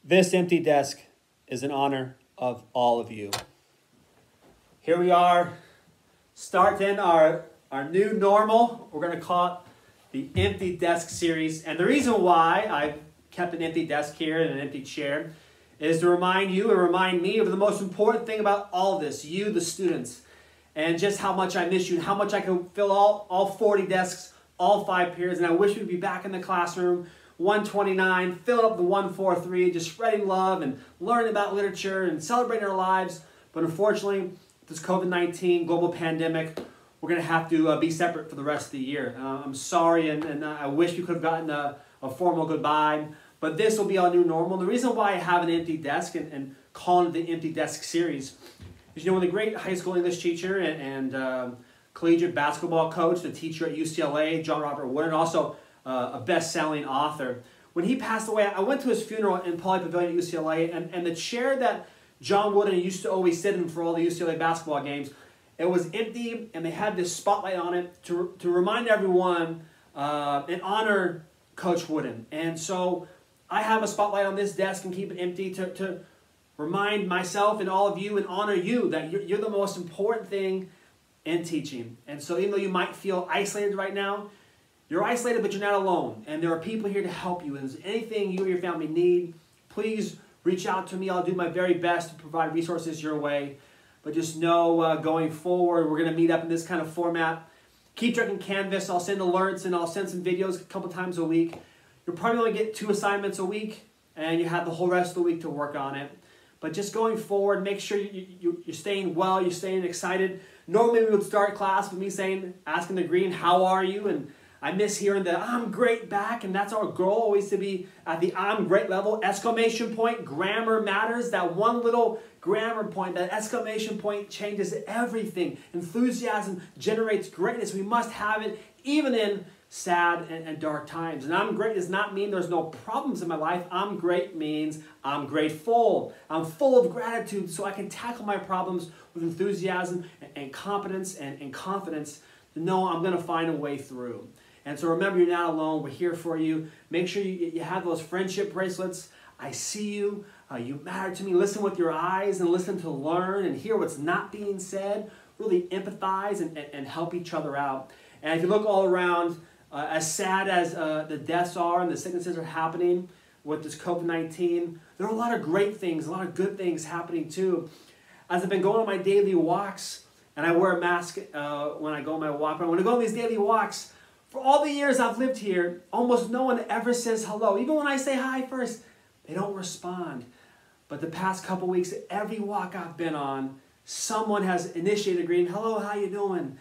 This empty desk is in honor of all of you. Here we are, starting our new normal. We're going to call it the Empty Desk series. And the reason why I've kept an empty desk here and an empty chair is to remind you and remind me of the most important thing about all of this, you, the students, and just how much I miss you and how much I could fill all 40 desks, all 5 periods. And I wish we'd be back in the classroom, 129, filling up the 143, just spreading love and learning about literature and celebrating our lives. But unfortunately, this COVID-19 global pandemic, we're going to have to be separate for the rest of the year. I'm sorry, and I wish we could have gotten a formal goodbye, but this will be our new normal. The reason why I have an empty desk and calling it the Empty Desk series is, when the great high school English teacher and collegiate basketball coach, the teacher at UCLA, John Robert Wood, and also a best-selling author, when he passed away, I went to his funeral in Pauley Pavilion at UCLA, and the chair that John Wooden used to always sit in for all the UCLA basketball games, it was empty, and they had this spotlight on it to remind everyone and honor Coach Wooden. And so I have a spotlight on this desk and keep it empty to remind myself and all of you and honor you that you're the most important thing in teaching. And so even though you might feel isolated right now, you're isolated, but you're not alone. And there are people here to help you. And if there's anything you or your family need, please reach out to me. I'll do my very best to provide resources your way. But just know going forward, we're going to meet up in this kind of format. Keep checking Canvas. I'll send alerts and I'll send some videos a couple times a week. You'll probably only get 2 assignments a week, and you have the whole rest of the week to work on it. But just going forward, make sure you're staying well, you're staying excited. Normally we would start class with me asking the green, how are you? And I miss hearing the I'm great back, and that's our goal, always to be at the I'm great level. Exclamation point, grammar matters. That one little grammar point, that exclamation point changes everything. Enthusiasm generates greatness. We must have it even in sad and dark times. And I'm great does not mean there's no problems in my life. I'm great means I'm grateful. I'm full of gratitude so I can tackle my problems with enthusiasm and competence and confidence to know I'm going to find a way through. And so remember, you're not alone. We're here for you. Make sure you have those friendship bracelets. I see you. You matter to me. Listen with your eyes and listen to learn and hear what's not being said. Really empathize and help each other out. And if you look all around, as sad as the deaths are and the sicknesses are happening with this COVID-19, there are a lot of great things, a lot of good things happening too. As I've been going on my daily walks, and I wear a mask when I go on my walk, but when I go on these daily walks, for all the years I've lived here, almost no one ever says hello. Even when I say hi first, they don't respond. But the past couple weeks, every walk I've been on, someone has initiated a greeting. Hello, how you doing?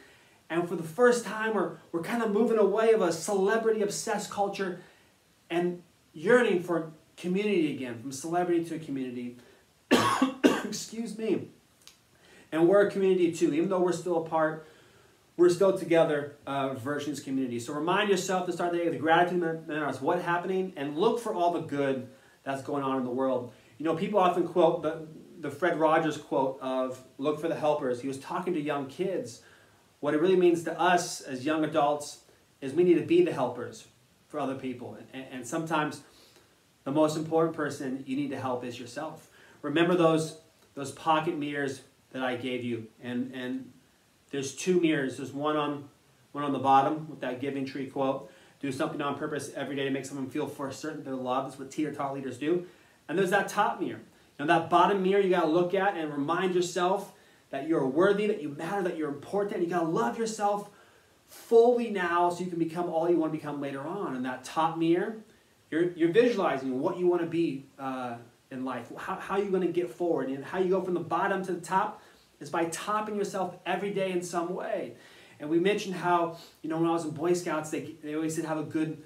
And for the first time, we're kind of moving away of a celebrity-obsessed culture and yearning for community again, from celebrity to community. Excuse me. And we're a community too. Even though we're still apart, we're still together, Virgins community. So remind yourself to start the day with gratitude matters what's happening, and look for all the good that's going on in the world. People often quote the Fred Rogers quote of look for the helpers. He was talking to young kids. What it really means to us as young adults is we need to be the helpers for other people. And sometimes the most important person you need to help is yourself. Remember those pocket mirrors that I gave you. And there's 2 mirrors. There's one on the bottom with that Giving Tree quote. Do something on purpose every day to make someone feel for certain they're loved. That's what Teeter Totter leaders do. And there's that top mirror. That bottom mirror you got to look at and remind yourself that you're worthy, that you matter, that you're important, and you got to love yourself fully now so you can become all you want to become later on. And that top mirror, you're visualizing what you want to be in life, how you're going to get forward, and how you go from the bottom to the top is by topping yourself every day in some way. And we mentioned how, when I was in Boy Scouts, they always said have a good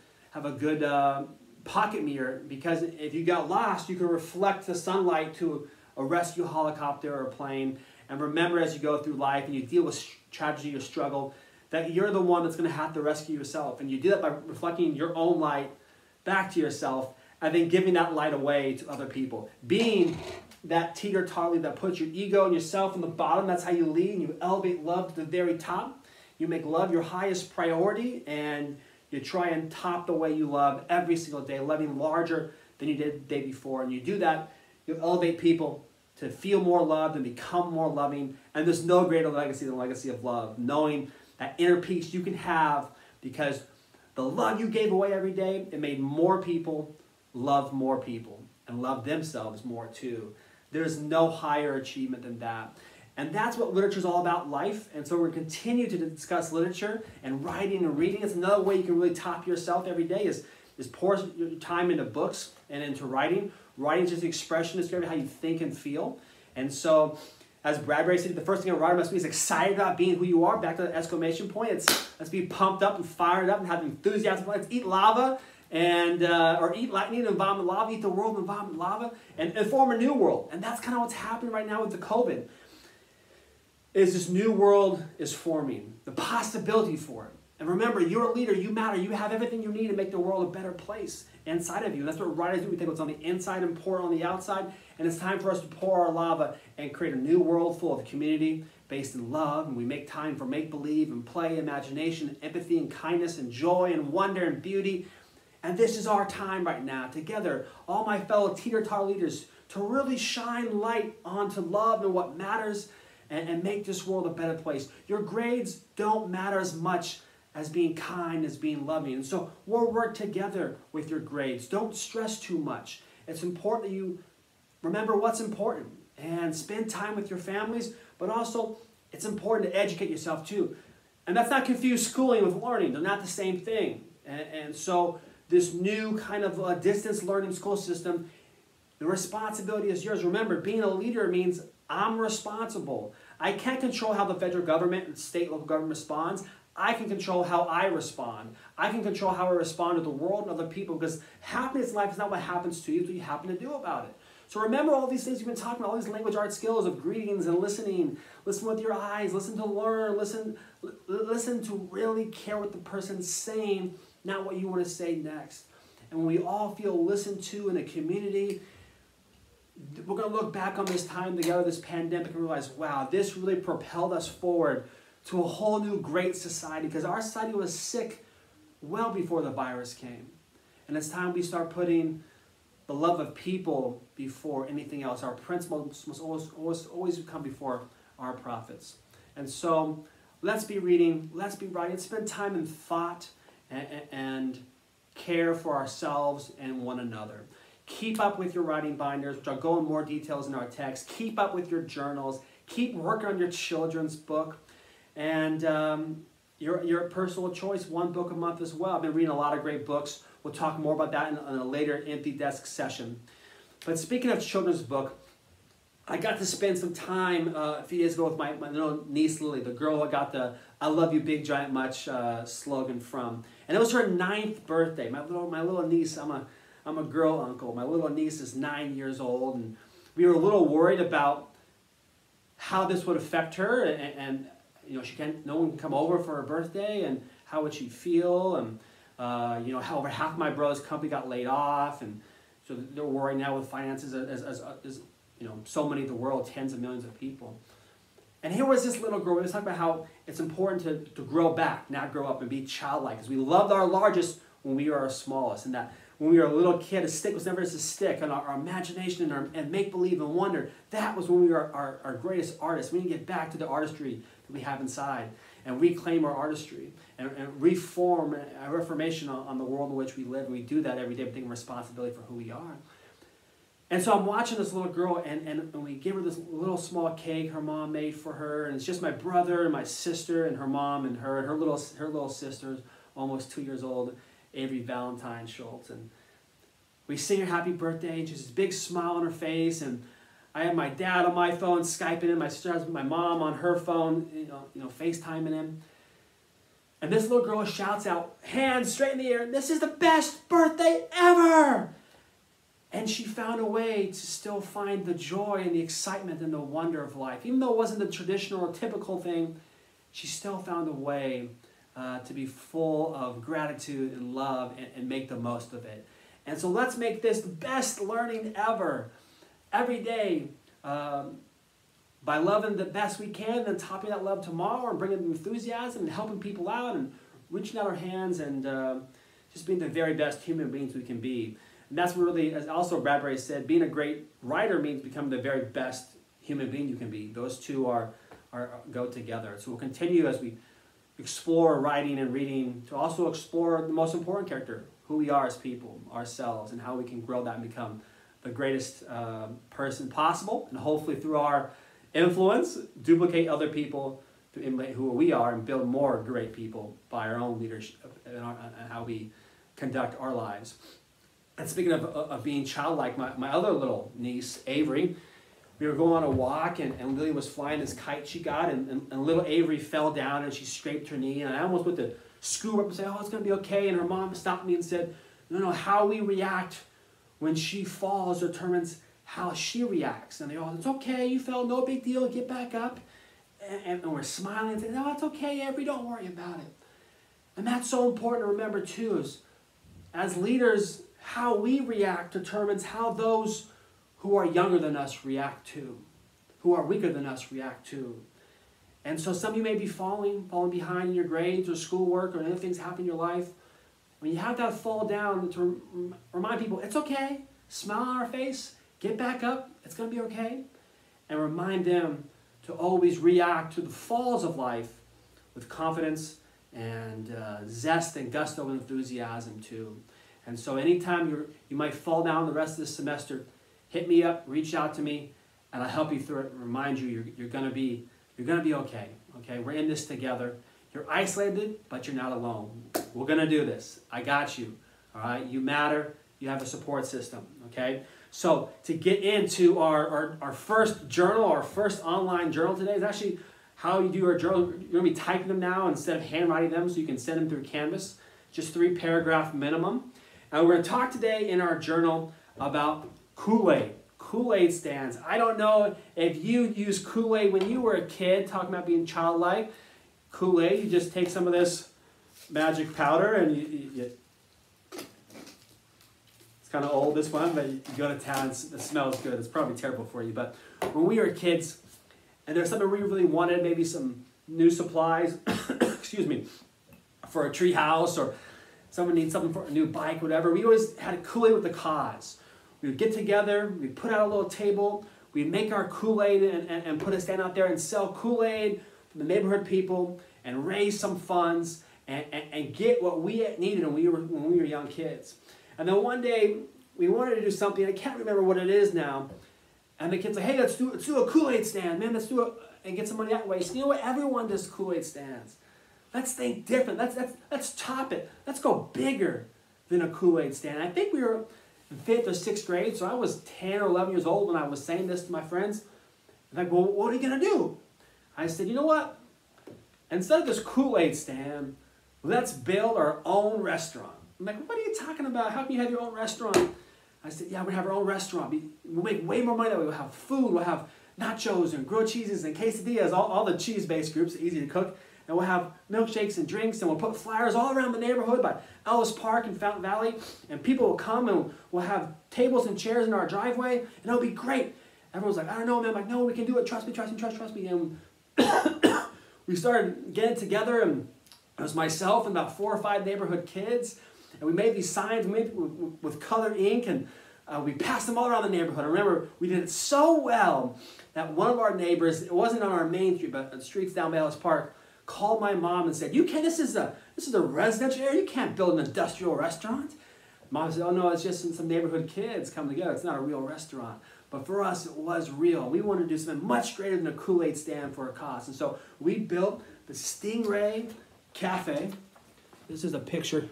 pocket mirror, because if you got lost, you can reflect the sunlight to a rescue helicopter or a plane. And remember, as you go through life and you deal with tragedy or struggle, that you're the one that's going to have to rescue yourself. And you do that by reflecting your own light back to yourself and then giving that light away to other people. Being that teeter-totter that puts your ego and yourself on the bottom, that's how you lead, and you elevate love to the very top. You make love your highest priority, and you try and top the way you love every single day, loving larger than you did the day before. And you do that, you'll elevate people to feel more loved and become more loving. And there's no greater legacy than the legacy of love, knowing that inner peace you can have because the love you gave away every day, it made more people love more people and love themselves more too. There's no higher achievement than that. And that's what literature is all about, life. And so we're going to continue to discuss literature and writing and reading. It's another way you can really top yourself every day is pour your time into books and into writing. Writing is just the expression, describing how you think and feel. And so, as Bradbury said, the first thing a writer must be is excited about being who you are. Back to the exclamation point. Let's be pumped up and fired up and have enthusiasm. Let's eat lava and or eat lightning and vomit lava. Eat the world and vomit lava and form a new world. And that's kind of what's happening right now with the COVID. Is this new world is forming. The possibility for it. And remember, you're a leader. You matter. You have everything you need to make the world a better place inside of you. That's what writers do. We take what's on the inside and pour it on the outside. And it's time for us to pour our lava and create a new world full of community based in love. And we make time for make-believe and play, imagination, empathy and kindness and joy and wonder and beauty. And this is our time right now, together, all my fellow Teeter Totter leaders, to really shine light onto love and what matters and make this world a better place. Your grades don't matter as much as being kind, as being loving. And so we'll work together with your grades. Don't stress too much. It's important that you remember what's important and spend time with your families, but also it's important to educate yourself too. And that's not confuse schooling with learning. They're not the same thing. And so this new kind of distance learning school system, the responsibility is yours. Remember, being a leader means I'm responsible. I can't control how the federal government and state and local government responds. I can control how I respond. I can control how I respond to the world and other people, because happiness in life is not what happens to you, it's what you happen to do about it. So remember all these things you've been talking about, all these language art skills of greetings and listening. Listen with your eyes, listen to learn, listen to really care what the person's saying, not what you want to say next. And when we all feel listened to in a community, we're going to look back on this time together, this pandemic, and realize, wow, this really propelled us forward to a whole new great society, because our society was sick well before the virus came. And it's time we start putting the love of people before anything else. Our principles must always come before our profits. And so let's be reading, let's be writing, spend time in thought and care for ourselves and one another. Keep up with your writing binders, which I'll go in more details in our text. Keep up with your journals. Keep working on your children's book. And your personal choice, one book a month as well. I've been reading a lot of great books. We'll talk more about that in a later Empty Desk session. But speaking of children's book, I got to spend some time a few days ago with my little niece, Lily, the girl I got the I Love You Big Giant Much slogan from. And it was her 9th birthday. My little niece, I'm a girl uncle. My little niece is 9 years old. And we were a little worried about how this would affect her, and you know, no one can come over for her birthday, and how would she feel? And you know, how over half my brother's company got laid off, and so they're worried now with finances as you know, so many of the world, tens of millions of people. And here was this little girl. We were talking about how it's important to grow back, not grow up, and be childlike, because we loved our largest when we were our smallest, and that when we were a little kid, a stick was never just a stick, and our imagination and make-believe and wonder, that was when we were our greatest artists. We need to get back to the artistry that we have inside and reclaim our artistry and reform a reformation on the world in which we live. And we do that every day, taking responsibility for who we are. And so I'm watching this little girl, and we give her this little small cake her mom made for her, and it's just my brother and my sister and her mom and her little sister, almost 2 years old, Avery Valentine Schultz. And we sing her happy birthday, and she has this big smile on her face, and I have my dad on my phone Skyping him, my sister has my mom on her phone, you know, FaceTiming him. And this little girl shouts out, hands straight in the air, "This is the best birthday ever!" And she found a way to still find the joy and the excitement and the wonder of life. Even though it wasn't the traditional or typical thing, she still found a way to be full of gratitude and love and make the most of it. And so let's make this the best learning ever. Every day, by loving the best we can, then topping that love tomorrow, and bringing enthusiasm and helping people out and reaching out our hands and just being the very best human beings we can be. And that's really, as also Bradbury said, being a great writer means becoming the very best human being you can be. Those two go together. So we'll continue as we explore writing and reading to also explore the most important character, who we are as people, ourselves, and how we can grow that and become the greatest person possible, and hopefully through our influence, duplicate other people to emulate who we are and build more great people by our own leadership and how we conduct our lives. And speaking of being childlike, my other little niece, Avery, we were going on a walk, and Lily was flying this kite she got, and little Avery fell down, and she scraped her knee, and I almost went to scoop her up and say, oh, it's going to be okay, and her mom stopped me and said, no, how we react when she falls determines how she reacts. And they all, it's okay, you fell, no big deal, get back up. And we're smiling and saying, no, it's okay, Avery, don't worry about it. And that's so important to remember too, is as leaders, how we react determines how those who are younger than us react to, who are weaker than us react to. And so some of you may be falling behind in your grades or schoolwork or other things happen in your life. When you have that fall down, to remind people, it's okay, smile on our face, get back up, it's going to be okay. And remind them to always react to the falls of life with confidence and zest and gusto and enthusiasm too. And so anytime you might fall down the rest of this semester, hit me up, reach out to me, and I'll help you through it and remind you you're going to be okay. Okay, we're in this together. You're isolated, but you're not alone. We're going to do this. I got you. All right, you matter. You have a support system. Okay, so to get into our first journal, our first online journal today is actually how you do your journal. You're going to be typing them now instead of handwriting them, so you can send them through Canvas. Just 3-paragraph minimum. And we're going to talk today in our journal about Kool Aid. Kool Aid stands. I don't know if you used Kool Aid when you were a kid, talking about being childlike. Kool Aid, you just take some of this magic powder and it's kind of old, this one, but you go to town, it smells good. It's probably terrible for you. But when we were kids and there's something we really wanted, maybe some new supplies, excuse me, for a tree house, or someone needs something for a new bike, whatever, we always had a Kool Aid with a cause. We would get together, we'd put out a little table, we'd make our Kool Aid and put a stand out there and sell Kool Aid to the neighborhood people and raise some funds and get what we needed when we were young kids. And then one day, we wanted to do something, I can't remember what it is now, and the kids say, hey, let's do a Kool Aid stand, man, let's do it, and get some money that way. So you know what, everyone does Kool Aid stands. Let's think different, let's top it, let's go bigger than a Kool Aid stand. And I think we were in 5th or 6th grade, so I was 10 or 11 years old when I was saying this to my friends. They're like, well, what are you going to do? I said, you know what? Instead of this Kool Aid stand, let's build our own restaurant. I'm like, what are you talking about? How can you have your own restaurant? I said, yeah, we're going to have our own restaurant. We'll make way more money that way. We'll have food. We'll have nachos and grilled cheeses and quesadillas, all the cheese-based groups, easy to cook. And we'll have milkshakes and drinks, and we'll put flyers all around the neighborhood by Ellis Park and Fountain Valley, and people will come, and we'll have tables and chairs in our driveway, and it'll be great. Everyone's like, I don't know, man. I'm like, no, we can do it. Trust me, trust me, trust me. And we started getting together, and it was myself and about 4 or 5 neighborhood kids, and we made these signs with colored ink, and we passed them all around the neighborhood. I remember we did it so well that one of our neighbors, it wasn't on our main street, but the streets down by Ellis Park, called my mom and said, you can't, this is a residential area, you can't build an industrial restaurant. Mom said, oh no, it's just some neighborhood kids come together, it's not a real restaurant. But for us, it was real. We wanted to do something much greater than a Kool Aid stand for a cause. And so we built the Stingray Cafe. This is a picture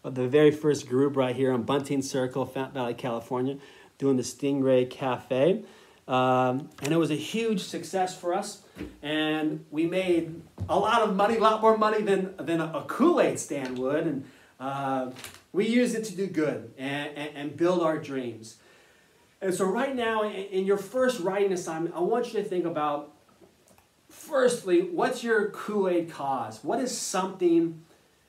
of the very first group right here on Bunting Circle, Fountain Valley, California, doing the Stingray Cafe. And it was a huge success for us, and we made a lot of money, a lot more money than a Kool Aid stand would, and we used it to do good and build our dreams. And so right now, in your first writing assignment, I want you to think about, firstly, what's your Kool Aid cause? What is something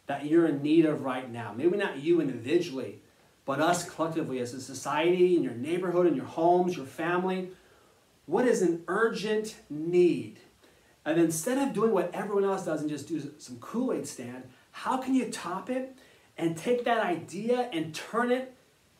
that you're in need of right now? Maybe not you individually, but us collectively as a society, in your neighborhood, in your homes, your family. What is an urgent need? And instead of doing what everyone else does and just do some Kool Aid stand, how can you top it and take that idea and turn it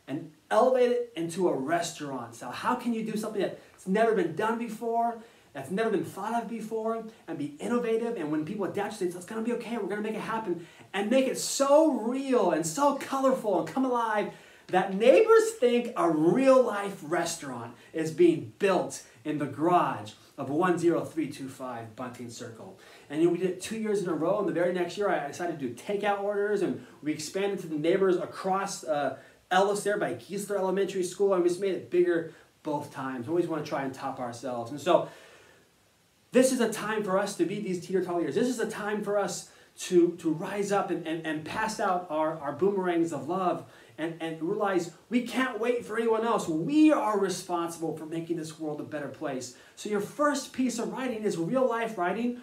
and elevate it into a restaurant style. How can you do something that's never been done before, that's never been thought of before, and be innovative? And when people adapt, say, it's going to be okay, we're going to make it happen, and make it so real and so colorful and come alive that neighbors think a real-life restaurant is being built in the garage of 10325 Bunting Circle. And we did it 2 years in a row, and the very next year I decided to do takeout orders, and we expanded to the neighbors across Ellis there by Geisler Elementary School, and we just made it bigger both times. We always want to try and top ourselves. And so this is a time for us to be these teeter-totter leaders. This is a time for us to rise up and pass out our boomerangs of love and realize we can't wait for anyone else. We are responsible for making this world a better place. So your first piece of writing is real-life writing.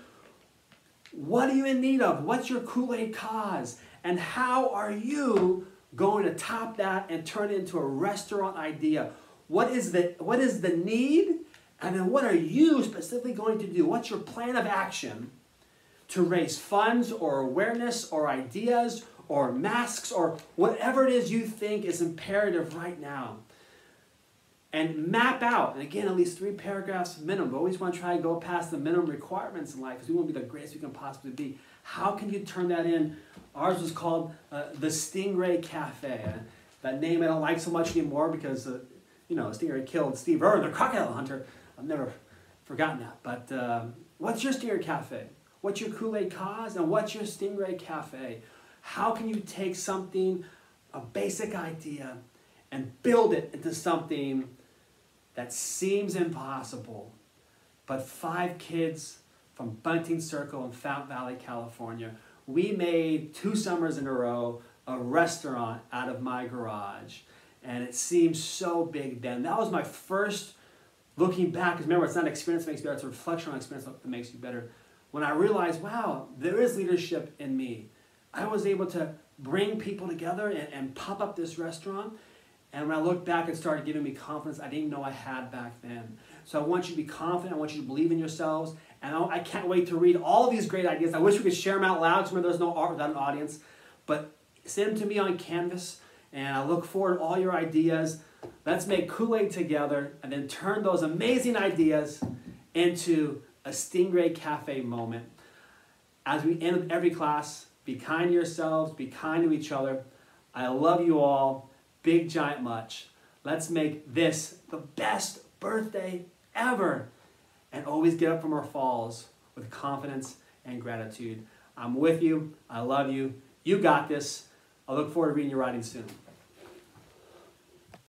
What are you in need of? What's your Kool Aid cause? And how are you going to top that and turn it into a restaurant idea? What is the need? And then what are you specifically going to do? What's your plan of action to raise funds or awareness or ideas or masks or whatever it is you think is imperative right now? And map out, and again, at least 3 paragraphs minimum. We always want to try to go past the minimum requirements in life because we want to be the greatest we can possibly be. How can you turn that in? Ours was called the Stingray Cafe. That name I don't like so much anymore because, Stingray killed Steve Irwin, the crocodile hunter. I've never forgotten that. But what's your Stingray Cafe? What's your Kool Aid cause? And what's your Stingray Cafe? How can you take something, a basic idea, and build it into something that seems impossible? But 5 kids from Bunting Circle in Fountain Valley, California, we made 2 summers in a row a restaurant out of my garage. And it seemed so big then. That was my first looking back, because remember, it's not an experience that makes you better, it's a reflection on experience that makes you better. When I realized, wow, there is leadership in me. I was able to bring people together and pop up this restaurant. And when I look back, it started giving me confidence I didn't know I had back then. So I want you to be confident. I want you to believe in yourselves. And I can't wait to read all these great ideas. I wish we could share them out loud, because remember, there's no art without an audience. But send them to me on Canvas, and I look forward to all your ideas. Let's make Kool Aid together, and then turn those amazing ideas into a Stingray Cafe moment. As we end with every class, be kind to yourselves, be kind to each other. I love you all. Big, giant much. Let's make this the best birthday ever, and always get up from our falls with confidence and gratitude. I'm with you. I love you. You got this. I look forward to reading your writing soon.